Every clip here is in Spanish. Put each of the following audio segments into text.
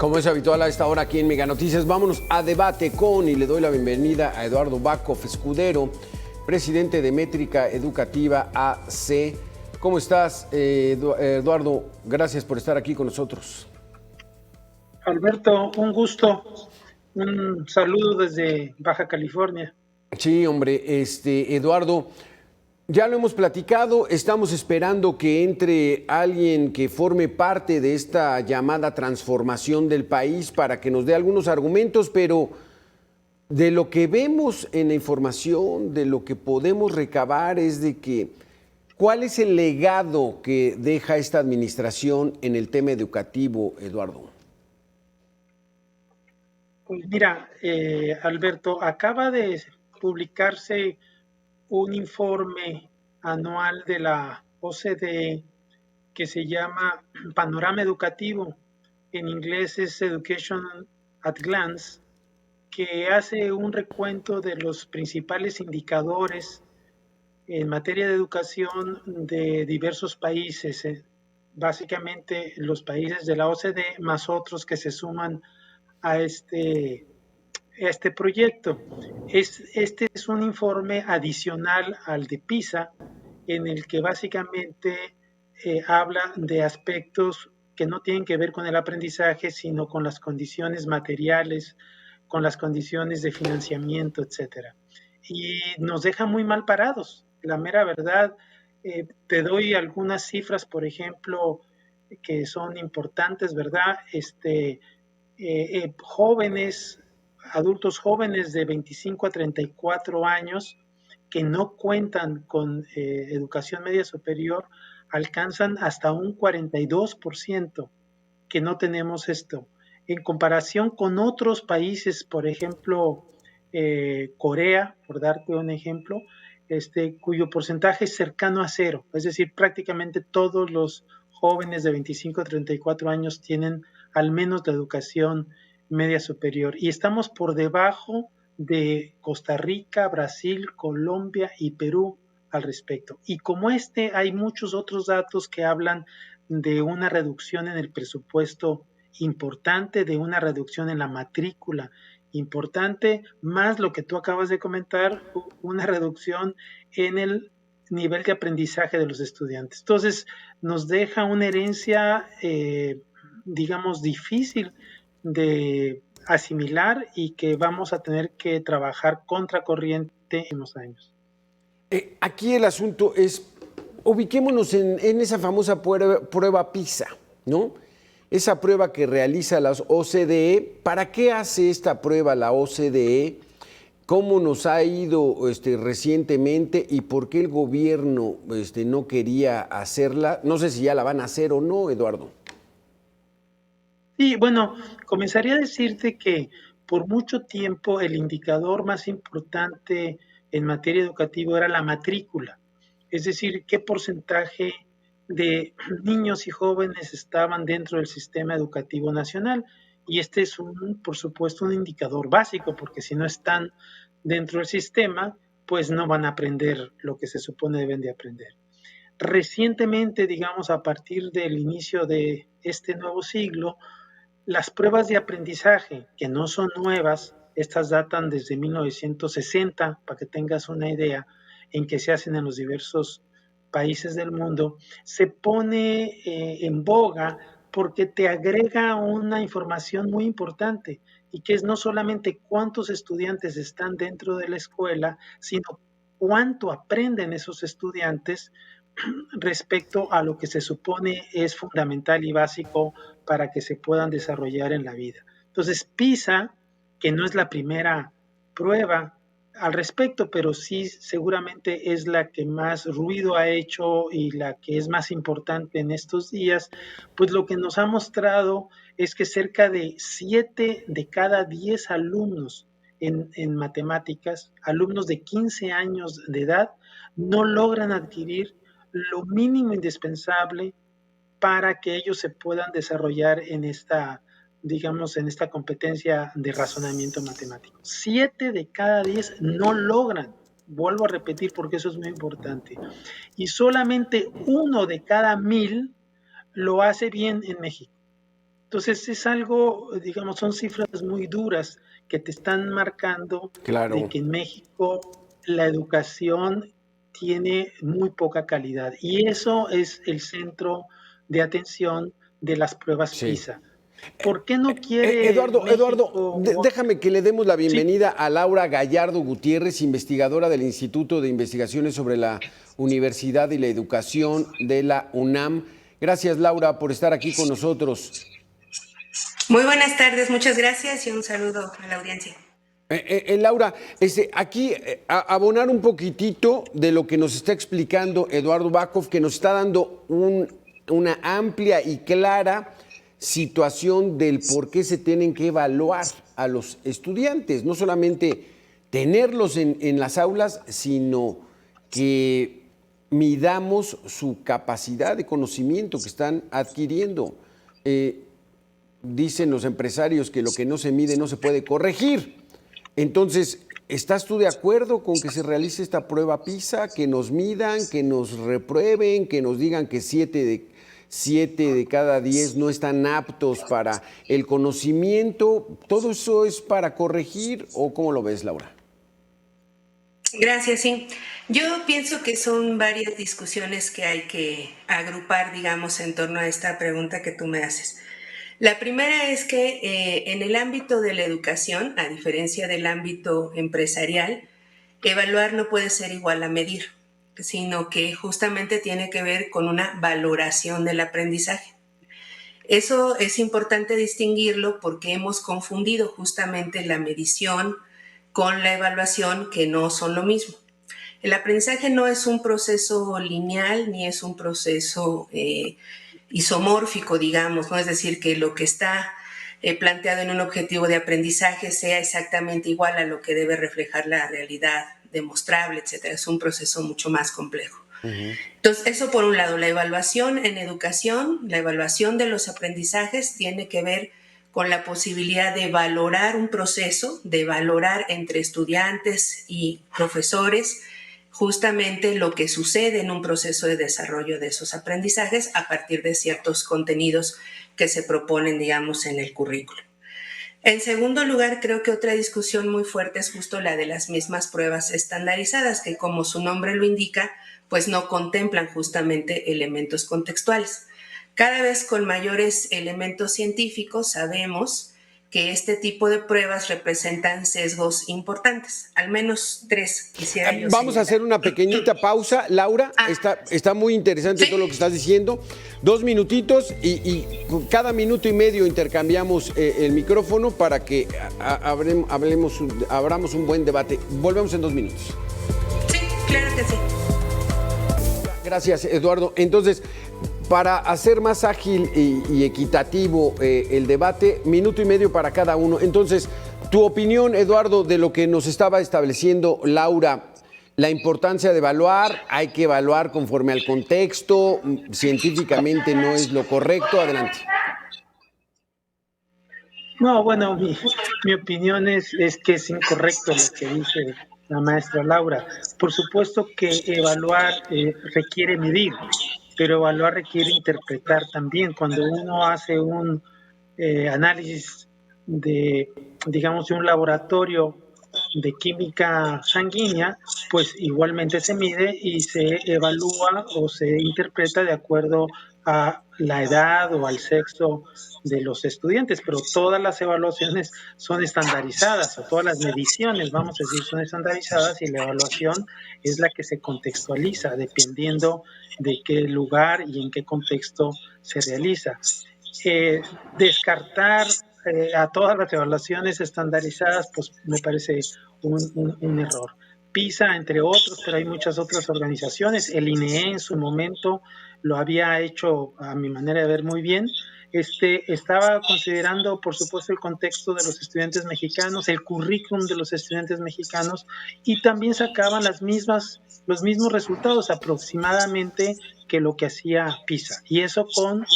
Como es habitual a esta hora aquí en Mega Noticias, vámonos a debate con, y le doy la bienvenida a Eduardo Bakov Escudero, presidente de Métrica Educativa AC. ¿Cómo estás, Eduardo? Gracias por estar aquí con nosotros. Alberto, un gusto. Un saludo desde Baja California. Sí, hombre, Eduardo, ya lo hemos platicado, estamos esperando que entre alguien que forme parte de esta llamada transformación del país para que nos dé algunos argumentos, pero de lo que vemos en la información, de lo que podemos recabar es de que ¿cuál es el legado que deja esta administración en el tema educativo, Eduardo? Pues mira, Alberto, acaba de publicarse un informe anual de la OCDE que se llama Panorama Educativo. En inglés es Education at Glance, que hace un recuento de los principales indicadores en materia de educación de diversos países, básicamente los países de la OCDE más otros que se suman a este proyecto. Este es un informe adicional al de PISA, en el que básicamente habla de aspectos que no tienen que ver con el aprendizaje, sino con las condiciones materiales, con las condiciones de financiamiento, etcétera. Y nos deja muy mal parados. La mera verdad, te doy algunas cifras, por ejemplo, que son importantes, ¿verdad? Jóvenes, adultos jóvenes de 25 a 34 años que no cuentan con educación media superior alcanzan hasta un 42% que no tenemos esto. En comparación con otros países, por ejemplo, Corea, por darte un ejemplo, cuyo porcentaje es cercano a cero, es decir, prácticamente todos los jóvenes de 25 a 34 años tienen al menos la educación media superior y estamos por debajo de Costa Rica, Brasil, Colombia y Perú al respecto. Y como hay muchos otros datos que hablan de una reducción en el presupuesto importante, de una reducción en la matrícula importante, más lo que tú acabas de comentar, una reducción en el nivel de aprendizaje de los estudiantes. Entonces, nos deja una herencia, digamos, difícil de asimilar y que vamos a tener que trabajar contracorriente en los años. Aquí el asunto es, ubiquémonos en esa famosa prueba PISA, ¿no? Esa prueba que realiza la OCDE. ¿Para qué hace esta prueba la OCDE? ¿Cómo nos ha ido recientemente y por qué el gobierno no quería hacerla? No sé si ya la van a hacer o no, Eduardo. Sí, bueno, comenzaría a decirte que por mucho tiempo el indicador más importante en materia educativa era la matrícula, es decir, qué porcentaje de niños y jóvenes estaban dentro del sistema educativo nacional. Y este es, por supuesto, un indicador básico, porque si no están dentro del sistema, pues no van a aprender lo que se supone deben de aprender. Recientemente, digamos, a partir del inicio de este nuevo siglo, las pruebas de aprendizaje, que no son nuevas, estas datan desde 1960, para que tengas una idea, en que se hacen en los diversos países del mundo, se pone en boga porque te agrega una información muy importante y que es no solamente cuántos estudiantes están dentro de la escuela, sino cuánto aprenden esos estudiantes respecto a lo que se supone es fundamental y básico para que se puedan desarrollar en la vida. Entonces, PISA, que no es la primera prueba al respecto, pero sí seguramente es la que más ruido ha hecho y la que es más importante en estos días, pues lo que nos ha mostrado es que cerca de 7 de cada 10 alumnos en matemáticas, alumnos de 15 años de edad, no logran adquirir lo mínimo indispensable para que ellos se puedan desarrollar en esta, digamos, en esta competencia de razonamiento matemático. 7 de cada 10 no logran. Vuelvo a repetir porque eso es muy importante. Y solamente 1 de cada 1000 lo hace bien en México. Entonces es algo, digamos, son cifras muy duras que te están marcando de Claro. que en México la educación tiene muy poca calidad y eso es el centro de atención de las pruebas Sí. PISA. ¿Por qué no quiere Eduardo, México? déjame que le demos la Sí, bienvenida a Laura Gallardo Gutiérrez, investigadora del Instituto de Investigaciones sobre la Universidad y la Educación de la UNAM. Gracias, Laura, por estar aquí con nosotros. Muy buenas tardes, muchas gracias y un saludo a la audiencia. Laura, aquí abonar un poquitito de lo que nos está explicando Eduardo Bakov, que nos está dando una amplia y clara situación del por qué se tienen que evaluar a los estudiantes, no solamente tenerlos en las aulas, sino que midamos su capacidad de conocimiento que están adquiriendo. Dicen los empresarios que lo que no se mide no se puede corregir. Entonces, ¿estás tú de acuerdo con que se realice esta prueba PISA, que nos midan, que nos reprueben, que nos digan que 7 de cada 10 no están aptos para el conocimiento? ¿Todo eso es para corregir o cómo lo ves, Laura? Gracias, sí. Yo pienso que son varias discusiones que hay que agrupar, digamos, en torno a esta pregunta que tú me haces. La primera es que en el ámbito de la educación, a diferencia del ámbito empresarial, evaluar no puede ser igual a medir, sino que justamente tiene que ver con una valoración del aprendizaje. Eso es importante distinguirlo porque hemos confundido justamente la medición con la evaluación, que no son lo mismo. El aprendizaje no es un proceso lineal ni es un proceso isomórfico, digamos, ¿no? Es decir, que lo que está planteado en un objetivo de aprendizaje sea exactamente igual a lo que debe reflejar la realidad demostrable, etcétera. Es un proceso mucho más complejo. Entonces, eso por un lado, la evaluación en educación, la evaluación de los aprendizajes tiene que ver con la posibilidad de valorar un proceso, de valorar entre estudiantes y profesores justamente lo que sucede en un proceso de desarrollo de esos aprendizajes a partir de ciertos contenidos que se proponen, digamos, en el currículo. En segundo lugar, creo que otra discusión muy fuerte es justo la de las mismas pruebas estandarizadas, que como su nombre lo indica, pues no contemplan justamente elementos contextuales. Cada vez con mayores elementos científicos sabemos que este tipo de pruebas representan sesgos importantes, al menos 3 quisiera yo Vamos a señalar. hacer una pequeñita pausa, Laura. Está muy interesante ¿Sí? todo lo que estás diciendo. 2 minutitos y cada minuto y medio intercambiamos el micrófono para que abramos un buen debate. Volvemos en 2 minutos. Sí, claro que sí. Gracias, Eduardo. Entonces, para hacer más ágil y equitativo el debate, minuto y medio para cada uno. Entonces, tu opinión, Eduardo, de lo que nos estaba estableciendo Laura, la importancia de evaluar, hay que evaluar conforme al contexto, científicamente no es lo correcto. Adelante. no, bueno, mi opinión es que es incorrecto lo que dice la maestra Laura. Por supuesto que evaluar requiere medir, pero evaluar requiere interpretar también. Cuando uno hace un análisis de, digamos, de un laboratorio de química sanguínea, pues igualmente se mide y se evalúa o se interpreta de acuerdo a la edad o al sexo de los estudiantes, pero todas las evaluaciones son estandarizadas o todas las mediciones, vamos a decir, son estandarizadas y la evaluación es la que se contextualiza dependiendo de qué lugar y en qué contexto se realiza. Descartar a todas las evaluaciones estandarizadas, pues me parece un error. PISA, entre otros, pero hay muchas otras organizaciones. El INEE en su momento lo había hecho, a mi manera de ver, muy bien. Estaba considerando, por supuesto, el contexto de los estudiantes mexicanos, el currículum de los estudiantes mexicanos, y también sacaban los mismos resultados aproximadamente que lo que hacía PISA, y eso con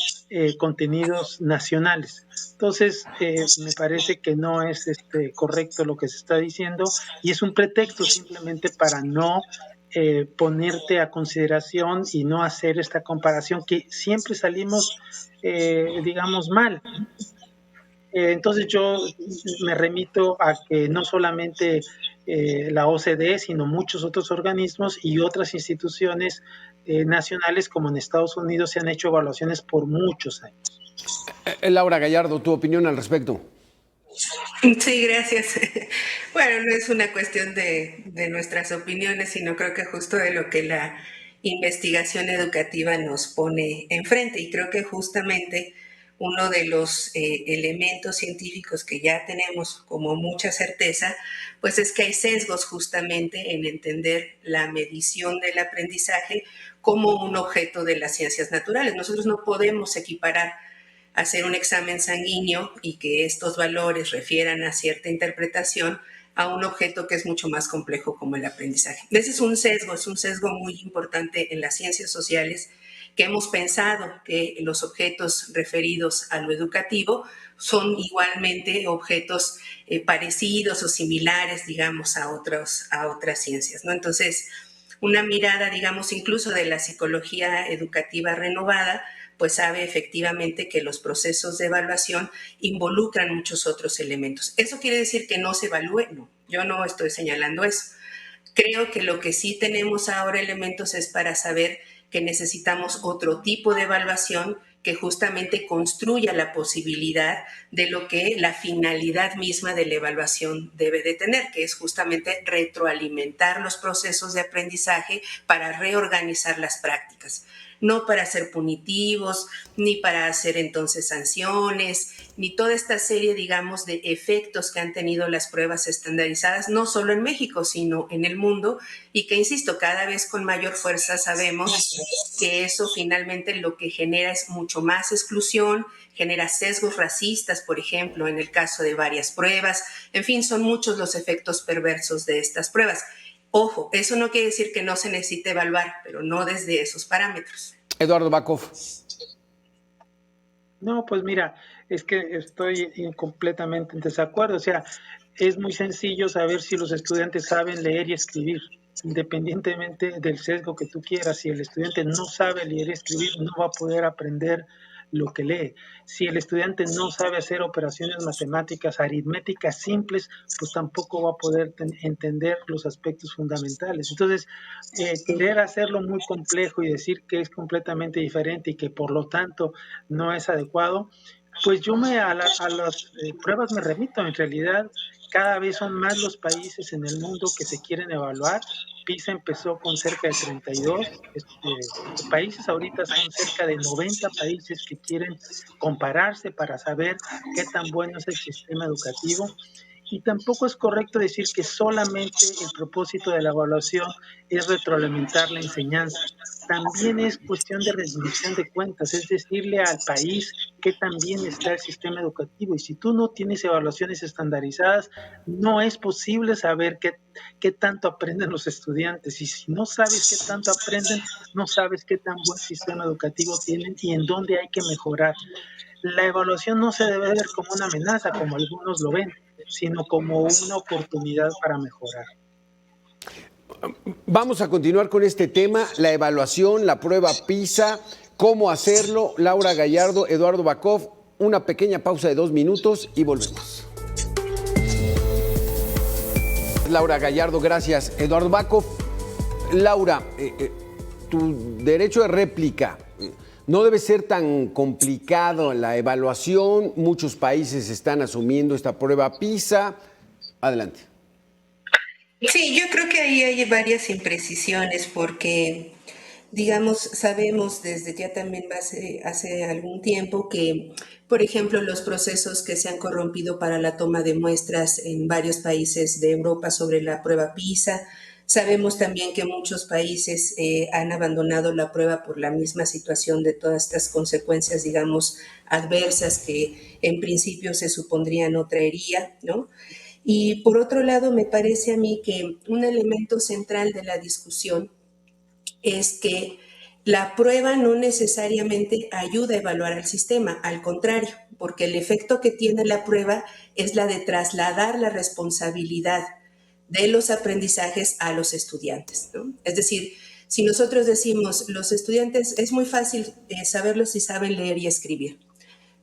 contenidos nacionales. Entonces, me parece que no es correcto lo que se está diciendo y es un pretexto simplemente para no ponerte a consideración y no hacer esta comparación que siempre salimos, digamos, mal. Entonces yo me remito a que no solamente la OCDE, sino muchos otros organismos y otras instituciones nacionales como en Estados Unidos se han hecho evaluaciones por muchos años. Laura Gallardo, tu opinión al respecto. Sí, gracias. Bueno, no es una cuestión de nuestras opiniones, sino creo que justo de lo que la investigación educativa nos pone enfrente. Y creo que justamente uno de los elementos científicos que ya tenemos como mucha certeza, pues es que hay sesgos justamente en entender la medición del aprendizaje como un objeto de las ciencias naturales. Nosotros no podemos equiparar hacer un examen sanguíneo y que estos valores refieran a cierta interpretación a un objeto que es mucho más complejo como el aprendizaje. Ese es un sesgo muy importante en las ciencias sociales, que hemos pensado que los objetos referidos a lo educativo son igualmente objetos parecidos o similares, digamos, a otras ciencias, ¿no? Entonces, una mirada, digamos, incluso de la psicología educativa renovada, pues sabe efectivamente que los procesos de evaluación involucran muchos otros elementos. ¿Eso quiere decir que no se evalúe? No, yo no estoy señalando eso. Creo que lo que sí tenemos ahora elementos es para saber que necesitamos otro tipo de evaluación que justamente construya la posibilidad de lo que la finalidad misma de la evaluación debe de tener, que es justamente retroalimentar los procesos de aprendizaje para reorganizar las prácticas. No para ser punitivos, ni para hacer entonces sanciones, ni toda esta serie, digamos, de efectos que han tenido las pruebas estandarizadas, no solo en México, sino en el mundo, y que, insisto, cada vez con mayor fuerza sabemos que eso finalmente lo que genera es mucho más exclusión, genera sesgos racistas, por ejemplo, en el caso de varias pruebas. En fin, son muchos los efectos perversos de estas pruebas. Ojo, eso no quiere decir que no se necesite evaluar, pero no desde esos parámetros. Eduardo Bacov. No, pues mira, es que estoy completamente en desacuerdo. O sea, es muy sencillo saber si los estudiantes saben leer y escribir, independientemente del sesgo que tú quieras. Si el estudiante no sabe leer y escribir, no va a poder aprender lo que lee. Si el estudiante no sabe hacer operaciones matemáticas, aritméticas simples, pues tampoco va a poder entender los aspectos fundamentales. Entonces, querer hacerlo muy complejo y decir que es completamente diferente y que por lo tanto no es adecuado, pues yo a las pruebas me remito. En realidad, cada vez son más los países en el mundo que se quieren evaluar. PISA empezó con cerca de 32 países, ahorita son cerca de 90 países que quieren compararse para saber qué tan bueno es el sistema educativo. Y tampoco es correcto decir que solamente el propósito de la evaluación es retroalimentar la enseñanza. También es cuestión de rendición de cuentas, es decirle al país qué tan bien está el sistema educativo. Y si tú no tienes evaluaciones estandarizadas, no es posible saber qué tanto aprenden los estudiantes. Y si no sabes qué tanto aprenden, no sabes qué tan buen sistema educativo tienen y en dónde hay que mejorar. La evaluación no se debe ver como una amenaza, como algunos lo ven, sino como una oportunidad para mejorar. Vamos a continuar con este tema, la evaluación, la prueba PISA, cómo hacerlo. Laura Gallardo, Eduardo Bacov, una pequeña pausa de 2 minutos y volvemos. Laura Gallardo, gracias. Eduardo Bacov, Laura, tu derecho de réplica. No debe ser tan complicado la evaluación. Muchos países están asumiendo esta prueba PISA. Adelante. Sí, yo creo que ahí hay varias imprecisiones porque, digamos, sabemos desde ya también hace algún tiempo que, por ejemplo, los procesos que se han corrompido para la toma de muestras en varios países de Europa sobre la prueba PISA. Sabemos también que muchos países han abandonado la prueba por la misma situación de todas estas consecuencias, digamos, adversas que en principio se supondría no traería, ¿no? Y por otro lado, me parece a mí que un elemento central de la discusión es que la prueba no necesariamente ayuda a evaluar al sistema, al contrario, porque el efecto que tiene la prueba es la de trasladar la responsabilidad de los aprendizajes a los estudiantes, ¿no? Es decir, si nosotros decimos, los estudiantes es muy fácil saberlo si saben leer y escribir,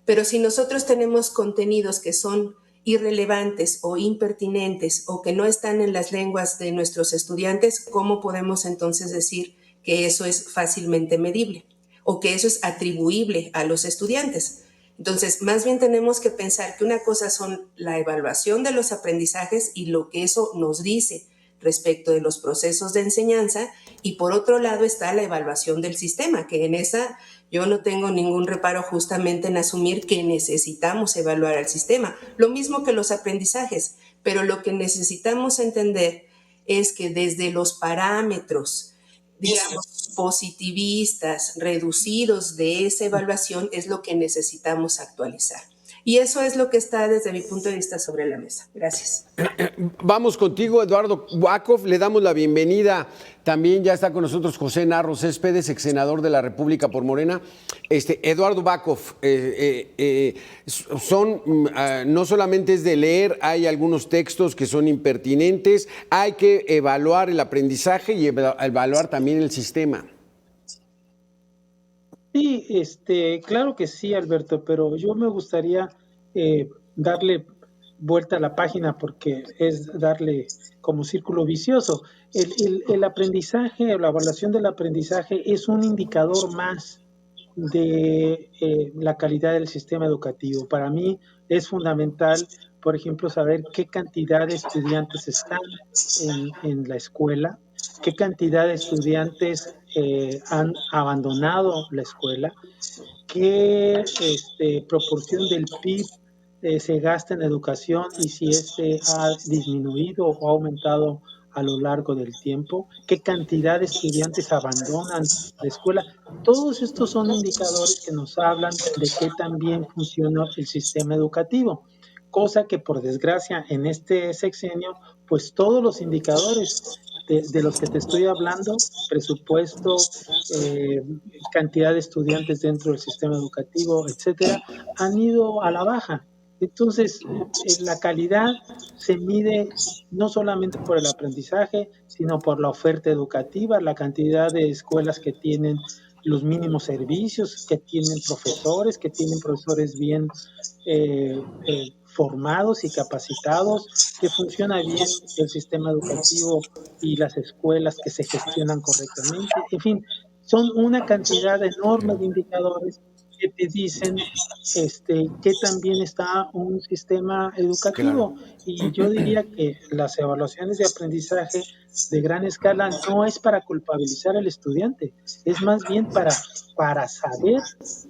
pero si nosotros tenemos contenidos que son irrelevantes o impertinentes o que no están en las lenguas de nuestros estudiantes, ¿cómo podemos entonces decir que eso es fácilmente medible o que eso es atribuible a los estudiantes? Entonces, más bien tenemos que pensar que una cosa son la evaluación de los aprendizajes y lo que eso nos dice respecto de los procesos de enseñanza, y por otro lado está la evaluación del sistema, que en esa yo no tengo ningún reparo justamente en asumir que necesitamos evaluar al sistema, lo mismo que los aprendizajes, pero lo que necesitamos entender es que desde los parámetros, digamos, positivistas, reducidos de esa evaluación es lo que necesitamos actualizar. Y eso es lo que está desde mi punto de vista sobre la mesa. Gracias. Vamos contigo, Eduardo Bakov. Le damos la bienvenida. También ya está con nosotros José Narro Céspedes, ex senador de la República por Morena. Eduardo Bakov, no solamente es de leer, hay algunos textos que son impertinentes, hay que evaluar el aprendizaje y evaluar también el sistema. Sí, claro que sí, Alberto, pero yo me gustaría darle vuelta a la página porque es darle como círculo vicioso. El aprendizaje o la evaluación del aprendizaje es un indicador más de la calidad del sistema educativo. Para mí es fundamental, por ejemplo, saber qué cantidad de estudiantes están en la escuela, qué cantidad de estudiantes han abandonado la escuela, qué proporción del PIB se gasta en educación y si ha disminuido o ha aumentado a lo largo del tiempo, qué cantidad de estudiantes abandonan la escuela. Todos estos son indicadores que nos hablan de qué tan bien funciona el sistema educativo, cosa que por desgracia en este sexenio, pues todos los indicadores de los que te estoy hablando, presupuesto, cantidad de estudiantes dentro del sistema educativo, etcétera, han ido a la baja. Entonces, la calidad se mide no solamente por el aprendizaje, sino por la oferta educativa, la cantidad de escuelas que tienen los mínimos servicios, que tienen profesores bien formados y capacitados, que funciona bien el sistema educativo y las escuelas que se gestionan correctamente. En fin, son una cantidad enorme de indicadores que te dicen qué tan bien está un sistema educativo. Claro. Y yo diría que las evaluaciones de aprendizaje de gran escala no es para culpabilizar al estudiante, es más bien para saber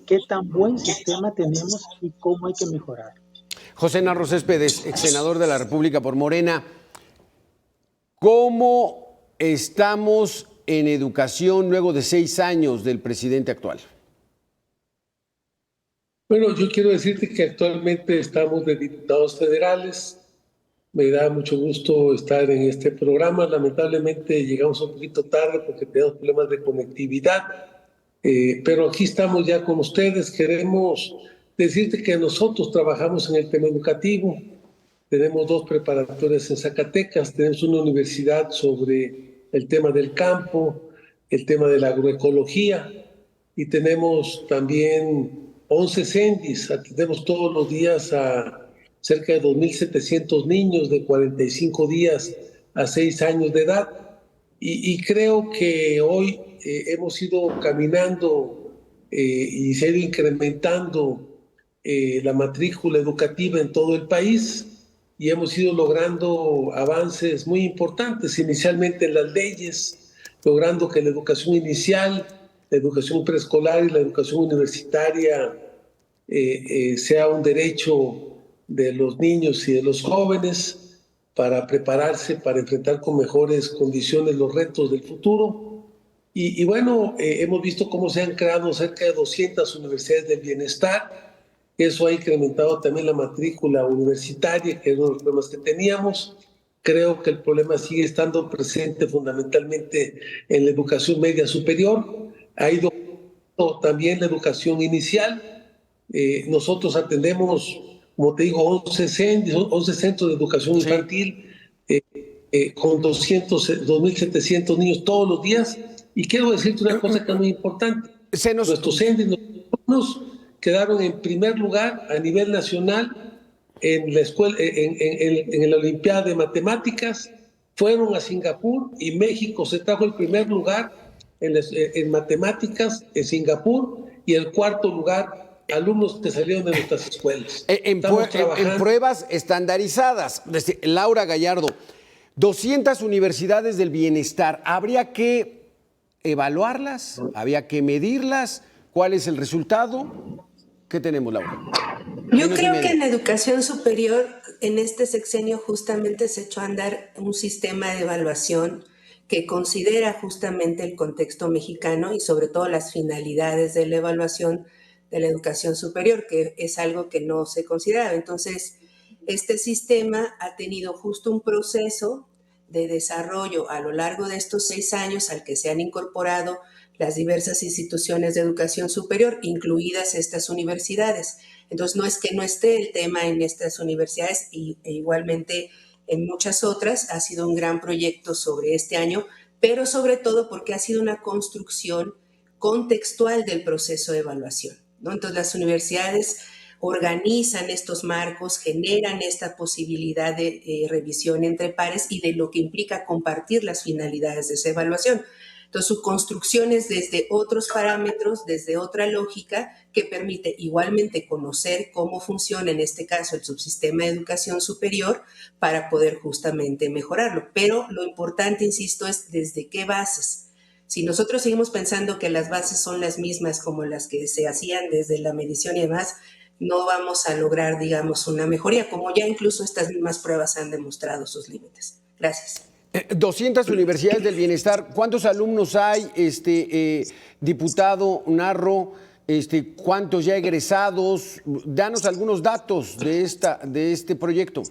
qué tan buen sistema tenemos y cómo hay que mejorar. José Narro Céspedes, ex senador de la República por Morena. ¿Cómo estamos en educación luego de 6 años del presidente actual? Bueno, yo quiero decirte que actualmente estamos de diputados federales. Me da mucho gusto estar en este programa. Lamentablemente llegamos un poquito tarde porque tenemos problemas de conectividad, pero aquí estamos ya con ustedes. Queremos decirte que nosotros trabajamos en el tema educativo. Tenemos 2 preparatorias en Zacatecas, tenemos una universidad sobre el tema del campo, el tema de la agroecología, y tenemos también 11 CENDIs. Atendemos todos los días a cerca de 2.700 niños de 45 días a 6 años de edad. Y creo que hoy hemos ido caminando y se ha ido incrementando la matrícula educativa en todo el país y hemos ido logrando avances muy importantes, inicialmente en las leyes, logrando que la educación inicial, la educación preescolar y la educación universitaria sea un derecho de los niños y de los jóvenes para prepararse, para enfrentar con mejores condiciones los retos del futuro. Y bueno, hemos visto cómo se han creado cerca de 200 universidades del bienestar. Eso ha incrementado también la matrícula universitaria, que es uno de los problemas que teníamos. Creo que el problema sigue estando presente fundamentalmente en la educación media superior. Ha ido también la educación inicial. Nosotros atendemos, como te digo, 11 centros de educación infantil. con 2.700 niños todos los días. Y quiero decirte una cosa que es muy importante. Nuestros índices, nuestros alumnos quedaron en primer lugar a nivel nacional en la escuela, en la Olimpiada de Matemáticas. Fueron a Singapur y México se trajo el primer lugar en matemáticas en Singapur y el cuarto lugar alumnos que salieron de nuestras escuelas. En pruebas estandarizadas. Laura Gallardo, 200 universidades del bienestar, ¿habría que evaluarlas? ¿Habría que medirlas? ¿Cuál es el resultado? ¿Qué tenemos, Laura? Yo creo que en educación superior, en este sexenio justamente se echó a andar un sistema de evaluación que considera justamente el contexto mexicano y sobre todo las finalidades de la evaluación de la educación superior, que es algo que no se consideraba. Entonces, este sistema ha tenido justo un proceso de desarrollo a lo largo de estos 6 años al que se han incorporado las diversas instituciones de educación superior, incluidas estas universidades. Entonces, no es que no esté el tema en estas universidades e igualmente en muchas otras. Ha sido un gran proyecto sobre este año, pero sobre todo porque ha sido una construcción contextual del proceso de evaluación, ¿no? Entonces, las universidades organizan estos marcos, generan esta posibilidad de revisión entre pares y de lo que implica compartir las finalidades de esa evaluación. Entonces, su construcción es desde otros parámetros, desde otra lógica que permite igualmente conocer cómo funciona, en este caso, el subsistema de educación superior para poder justamente mejorarlo. Pero lo importante, insisto, es desde qué bases. Si nosotros seguimos pensando que las bases son las mismas como las que se hacían desde la medición y demás, no vamos a lograr, digamos, una mejoría, como ya incluso estas mismas pruebas han demostrado sus límites. Gracias. 200 universidades del bienestar. ¿Cuántos alumnos hay, diputado Narro? ¿Cuántos ya egresados? Danos algunos datos de este proyecto.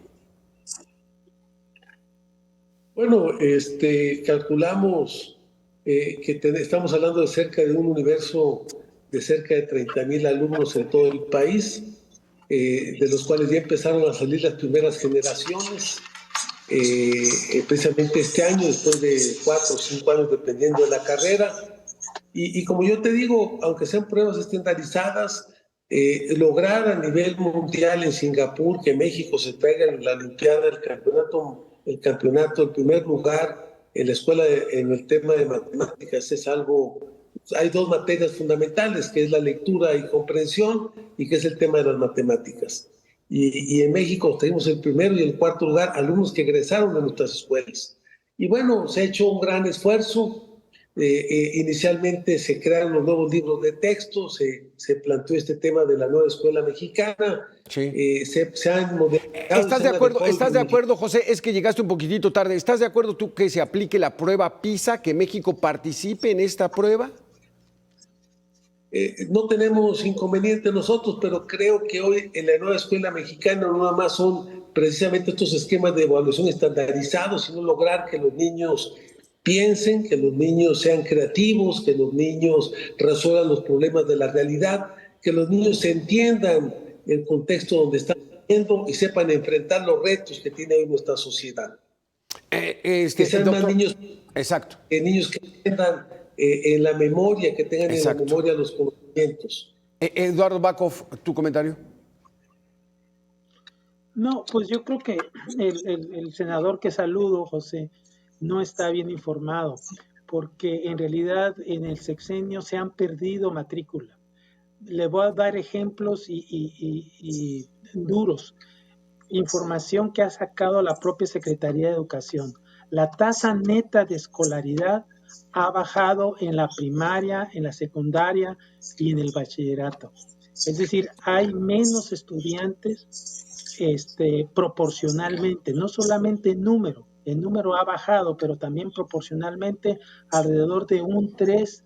Bueno, calculamos que estamos hablando de cerca de un universo de cerca de 30,000 alumnos en todo el país, de los cuales ya empezaron a salir las primeras generaciones. Precisamente este año, después de 4 o 5 años, dependiendo de la carrera. Y como yo te digo, aunque sean pruebas estandarizadas, lograr a nivel mundial en Singapur que México se traiga en la Olimpiada el campeonato, el primer lugar en la escuela en el tema de matemáticas es algo. Hay 2 materias fundamentales, que es la lectura y comprensión, y que es el tema de las matemáticas. Y en México tenemos el primero y el cuarto lugar, alumnos que egresaron de nuestras escuelas. Y bueno, se ha hecho un gran esfuerzo. Inicialmente se crearon los nuevos libros de texto, se planteó este tema de la nueva escuela mexicana. Sí. Se han modificado. ¿Estás de acuerdo, José? Es que llegaste un poquitito tarde. ¿Estás de acuerdo tú que se aplique la prueba PISA, que México participe en esta prueba? No tenemos inconveniente nosotros, pero creo que hoy en la nueva escuela mexicana no nada más son precisamente estos esquemas de evaluación estandarizados, sino lograr que los niños piensen, que los niños sean creativos, que los niños resuelvan los problemas de la realidad, que los niños entiendan el contexto donde están viviendo y sepan enfrentar los retos que tiene hoy nuestra sociedad. Que sean doctor, más niños, exacto. Niños que entiendan en la memoria, que tengan exacto. En la memoria los conocimientos. Eduardo Bakov, ¿tu comentario? No, pues yo creo que el senador que saludo, José, no está bien informado, porque en realidad en el sexenio se han perdido matrícula. Le voy a dar ejemplos y duros. Información que ha sacado la propia Secretaría de Educación. La tasa neta de escolaridad ha bajado en la primaria, en la secundaria y en el bachillerato. Es decir, hay menos estudiantes proporcionalmente, no solamente en número. El número ha bajado, pero también proporcionalmente alrededor de un 3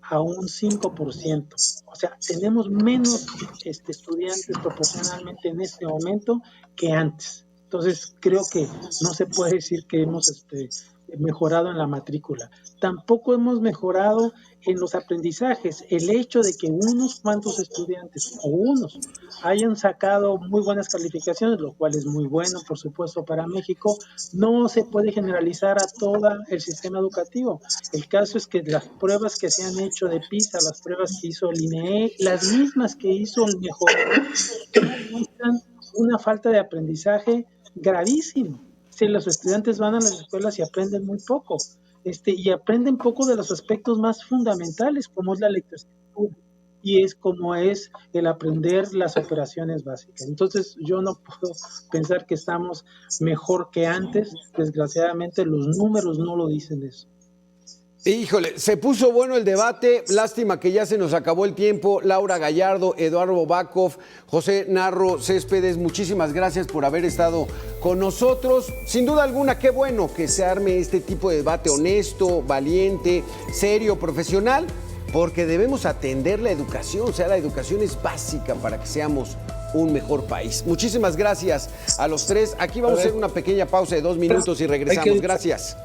a un 5%. O sea, tenemos menos estudiantes proporcionalmente en este momento que antes. Entonces, creo que no se puede decir que hemos mejorado en la matrícula. Tampoco hemos mejorado en los aprendizajes. El hecho de que unos cuantos estudiantes o unos hayan sacado muy buenas calificaciones, lo cual es muy bueno, por supuesto, para México, no se puede generalizar a todo el sistema educativo. El caso es que las pruebas que se han hecho de PISA, las pruebas que hizo el INEE, las mismas que hizo el mejor, muestran una falta de aprendizaje gravísimo. Si los estudiantes van a las escuelas y aprenden muy poco, y aprenden poco de los aspectos más fundamentales, como es la lectoescritura, y es como es el aprender las operaciones básicas. Entonces, yo no puedo pensar que estamos mejor que antes. Desgraciadamente, los números no lo dicen eso. Híjole, se puso bueno el debate, lástima que ya se nos acabó el tiempo. Laura Gallardo, Eduardo Bakov, José Narro Céspedes, muchísimas gracias por haber estado con nosotros. Sin duda alguna, qué bueno que se arme este tipo de debate honesto, valiente, serio, profesional, porque debemos atender la educación, o sea, la educación es básica para que seamos un mejor país. Muchísimas gracias a los tres. Aquí vamos a hacer una pequeña pausa de 2 minutos y regresamos. Gracias.